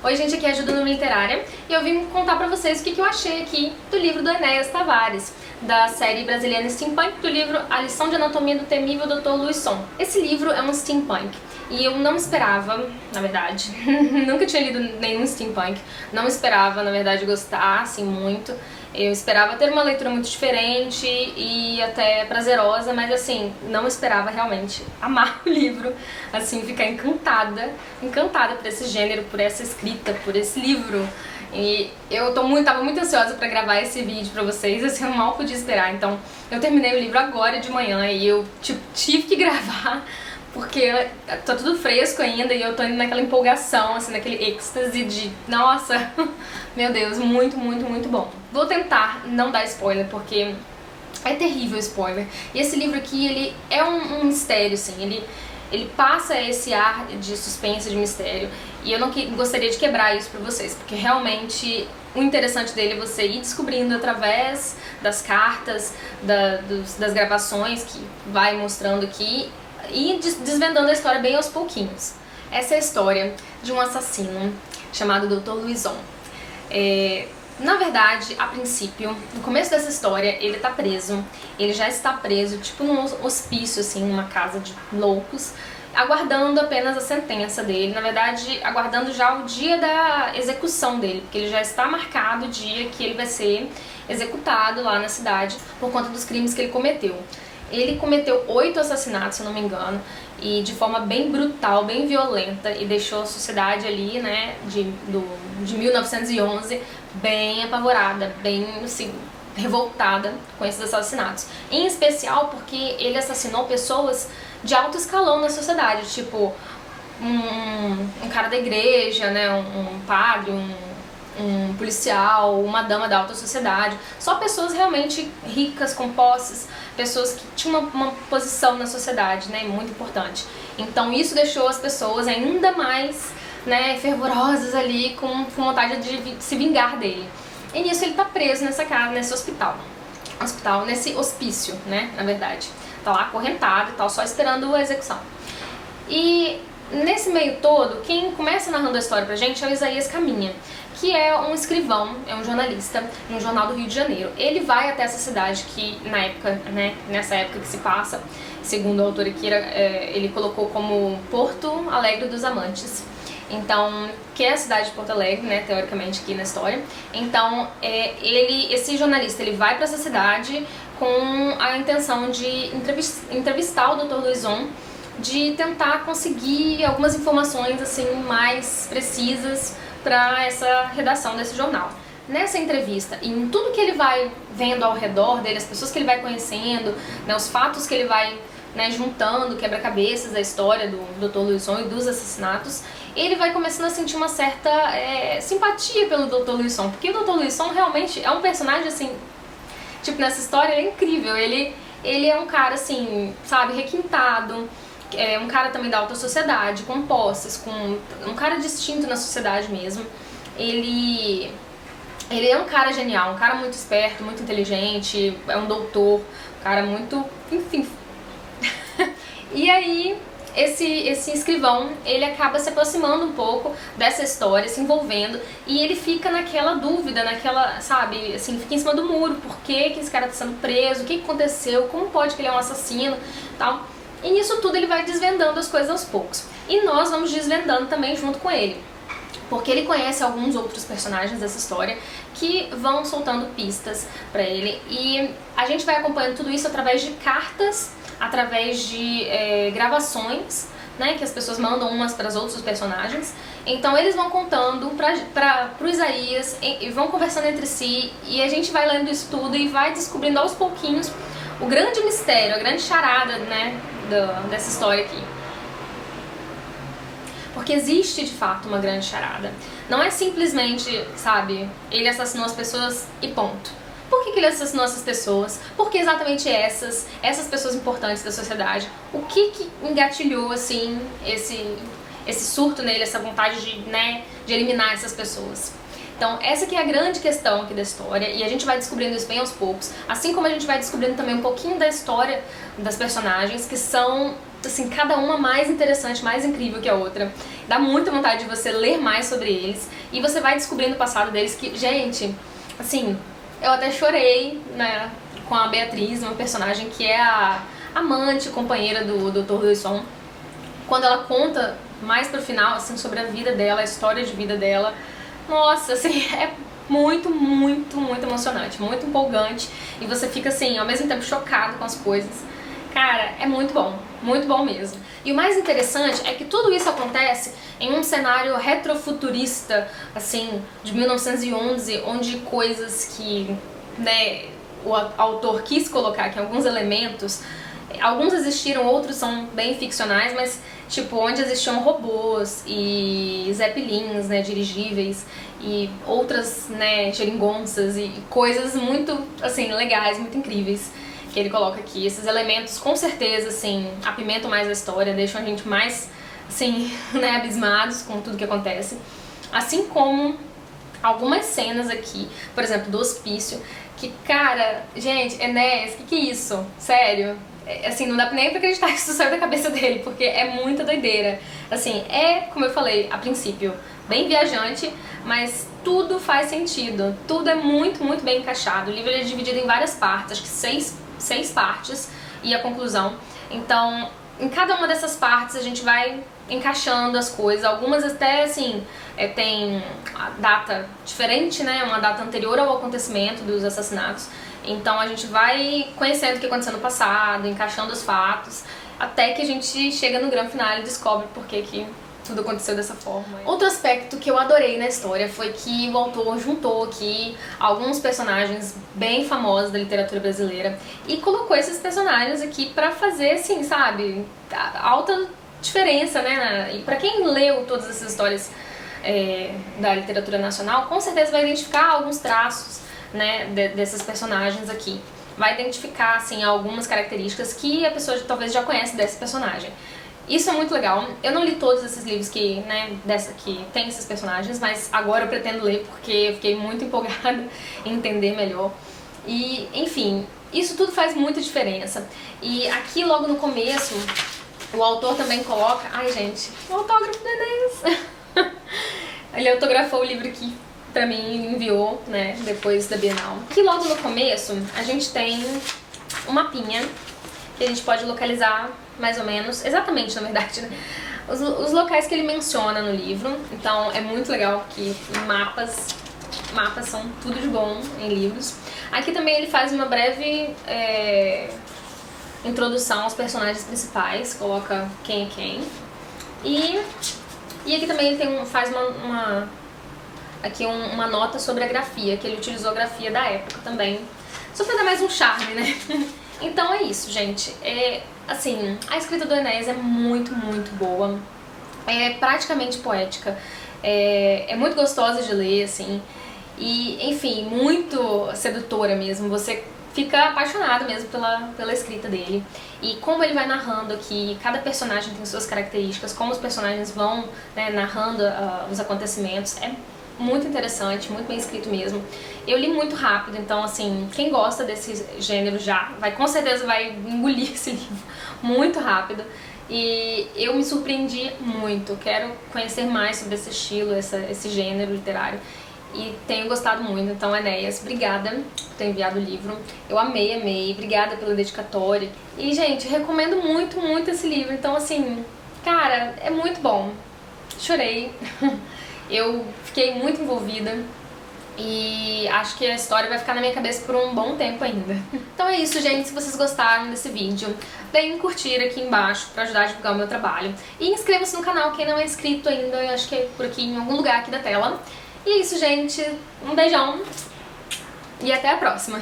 Oi gente, aqui é a Juduna Literária e eu vim contar pra vocês o que eu achei aqui do livro do Enéas Tavares, da série brasileira Steampunk, do livro A Lição de Anatomia do Temível Dr. Louison. Esse livro é um steampunk e eu não esperava, na verdade, nunca tinha lido nenhum steampunk, não esperava, na verdade, gostar assim muito. Eu esperava ter uma leitura muito diferente e até prazerosa, mas assim, não esperava realmente amar o livro, assim, ficar encantada por esse gênero, por essa escrita, por esse livro. E eu tava muito ansiosa pra gravar esse vídeo pra vocês, assim, eu mal podia esperar. Então, eu terminei o livro agora de manhã e eu tive que gravar, porque tá tudo fresco ainda e eu tô indo naquela empolgação, assim, naquele êxtase de, nossa, meu Deus, muito, muito, muito bom. Vou tentar não dar spoiler, porque é terrível spoiler. E esse livro aqui, ele é um mistério, assim, ele passa esse ar de suspense, de mistério, e eu não gostaria de quebrar isso pra vocês, porque realmente o interessante dele é você ir descobrindo através das cartas, das gravações que vai mostrando aqui, e desvendando a história bem aos pouquinhos. Essa é a história de um assassino chamado Dr. Louison. Na verdade, a princípio, no começo dessa história, ele tá preso. Ele já está preso, tipo num hospício, assim, numa casa de loucos, aguardando apenas a sentença dele. Na verdade, aguardando já o dia da execução dele, porque ele já está marcado o dia que ele vai ser executado lá na cidade por conta dos crimes que ele cometeu. Ele cometeu 8 assassinatos, se eu não me engano, e de forma bem brutal, bem violenta, e deixou a sociedade ali, né, de 1911 bem apavorada, bem, assim, revoltada com esses assassinatos. Em especial porque ele assassinou pessoas de alto escalão na sociedade, tipo um cara da igreja, né, um padre, um policial, uma dama da alta sociedade, só pessoas realmente ricas, com posses, pessoas que tinham uma posição na sociedade, né, muito importante. Então isso deixou as pessoas ainda mais, né, fervorosas ali, com vontade de se vingar dele. E nisso ele tá preso nessa casa, nesse nesse hospício, né, na verdade. Tá lá acorrentado e tal, só esperando a execução. E nesse meio todo, quem começa narrando a história pra gente é o Isaías Caminha, que é um escrivão, é um jornalista, num jornal do Rio de Janeiro. Ele vai até essa cidade que, na época, né, nessa época que se passa, segundo o autor aqui, ele colocou como Porto Alegre dos Amantes. Então, que é a cidade de Porto Alegre, né, teoricamente aqui na história. Então, esse jornalista, ele vai para essa cidade com a intenção de entrevistar o Dr. Louison, de tentar conseguir algumas informações assim mais precisas para essa redação desse jornal. Nessa entrevista e em tudo que ele vai vendo ao redor dele, as pessoas que ele vai conhecendo, né, os fatos que ele vai, né, juntando, quebra-cabeças da história do Dr. Louison e dos assassinatos, ele vai começando a sentir uma certa simpatia pelo Dr. Louison, porque o Dr. Louison realmente é um personagem assim, tipo, nessa história ele é incrível, ele é um cara assim, sabe, requintado, é um cara também da alta sociedade, com posses, um cara distinto na sociedade mesmo. Ele é um cara genial, um cara muito esperto, muito inteligente, é um doutor, um cara muito, enfim. E aí, esse escrivão, ele acaba se aproximando um pouco dessa história, se envolvendo, e ele fica naquela dúvida, naquela, sabe, assim, fica em cima do muro, por que esse cara tá sendo preso, o que aconteceu, como pode que ele é um assassino, tal. E nisso tudo ele vai desvendando as coisas aos poucos. E nós vamos desvendando também junto com ele, porque ele conhece alguns outros personagens dessa história que vão soltando pistas pra ele. E a gente vai acompanhando tudo isso através de cartas, através de gravações, né, que as pessoas mandam umas para as outras, os personagens. Então eles vão contando pro Isaías e vão conversando entre si, e a gente vai lendo isso tudo e vai descobrindo aos pouquinhos o grande mistério, a grande charada, né, dessa história aqui. Porque existe de fato uma grande charada. Não é simplesmente, sabe, ele assassinou as pessoas e ponto. Por que ele assassinou essas pessoas? Por que exatamente essas pessoas importantes da sociedade? O que engatilhou, assim, esse surto nele, essa vontade de eliminar essas pessoas? Então, essa que é a grande questão aqui da história, e a gente vai descobrindo isso bem aos poucos, assim como a gente vai descobrindo também um pouquinho da história das personagens, que são, assim, cada uma mais interessante, mais incrível que a outra. Dá muita vontade de você ler mais sobre eles, e você vai descobrindo o passado deles que, gente, assim, eu até chorei, né, com a Beatriz, uma personagem que é a amante, companheira do Dr. Luisson, quando ela conta mais pro final, assim, sobre a vida dela, a história de vida dela. Nossa, assim, é muito, muito, muito emocionante, muito empolgante, e você fica, assim, ao mesmo tempo chocado com as coisas. Cara, é muito bom mesmo. E o mais interessante é que tudo isso acontece em um cenário retrofuturista, assim, de 1911, onde coisas que, né, o autor quis colocar aqui, alguns elementos, alguns existiram, outros são bem ficcionais, mas tipo, onde existiam robôs e zeppelins, né, dirigíveis, e outras, né, geringonças e coisas muito, assim, legais, muito incríveis que ele coloca aqui. Esses elementos, com certeza, assim, apimentam mais a história, deixam a gente mais, assim, né, abismados com tudo que acontece. Assim como algumas cenas aqui, por exemplo, do hospício, que, cara, gente, Enéas, que é isso? Sério? Assim, não dá nem pra acreditar que isso saiu da cabeça dele, porque é muita doideira. Assim, como eu falei a princípio, bem viajante, mas tudo faz sentido. Tudo é muito, muito bem encaixado. O livro é dividido em várias partes, acho que seis partes e a conclusão. Então, em cada uma dessas partes a gente vai encaixando as coisas. Algumas até, assim, tem a data diferente, né? Uma data anterior ao acontecimento dos assassinatos. Então a gente vai conhecendo o que aconteceu no passado, encaixando os fatos, até que a gente chega no grande final e descobre por que tudo aconteceu dessa forma. Outro aspecto que eu adorei na história foi que o autor juntou aqui alguns personagens bem famosos da literatura brasileira e colocou esses personagens aqui pra fazer, assim, sabe, alta diferença, né? E pra quem leu todas essas histórias da literatura nacional, com certeza vai identificar alguns traços, né, desses personagens aqui. Vai identificar, assim, algumas características que a pessoa talvez já conhece desse personagem. Isso é muito legal. Eu não li todos esses livros que, né, que tem esses personagens, mas agora eu pretendo ler porque eu fiquei muito empolgada em entender melhor. E, enfim, isso tudo faz muita diferença. E aqui, logo no começo, o autor também coloca... Ai, gente, o autógrafo do Enéas! Ele autografou o livro aqui pra mim, enviou, né, depois da Bienal. Aqui logo no começo a gente tem um mapinha que a gente pode localizar mais ou menos, exatamente na verdade, né, os locais que ele menciona no livro. Então é muito legal que mapas são tudo de bom em livros. Aqui também ele faz uma breve introdução aos personagens principais, coloca quem é quem. E aqui também ele faz uma nota sobre a grafia, que ele utilizou a grafia da época também, só pra dar mais um charme, né? Então é isso, gente. Assim, a escrita do Enéas é muito, muito boa, é praticamente poética, é muito gostosa de ler, assim, e, enfim, muito sedutora mesmo. Você fica apaixonado mesmo pela escrita dele. E como ele vai narrando aqui, cada personagem tem suas características, como os personagens vão, né, narrando os acontecimentos, é muito interessante, muito bem escrito mesmo. Eu li muito rápido, então, assim, quem gosta desse gênero com certeza vai engolir esse livro muito rápido. E eu me surpreendi muito, quero conhecer mais sobre esse estilo, esse gênero literário. E tenho gostado muito. Então, Enéas, obrigada por ter enviado o livro. Eu amei, obrigada pela dedicatória. E, gente, recomendo muito, muito esse livro. Então, assim, cara, é muito bom. Chorei. Eu fiquei muito envolvida e acho que a história vai ficar na minha cabeça por um bom tempo ainda. Então é isso, gente. Se vocês gostaram desse vídeo, deem curtir aqui embaixo pra ajudar a divulgar o meu trabalho. E inscreva-se no canal quem não é inscrito ainda, eu acho que é por aqui em algum lugar aqui da tela. E é isso, gente. Um beijão e até a próxima.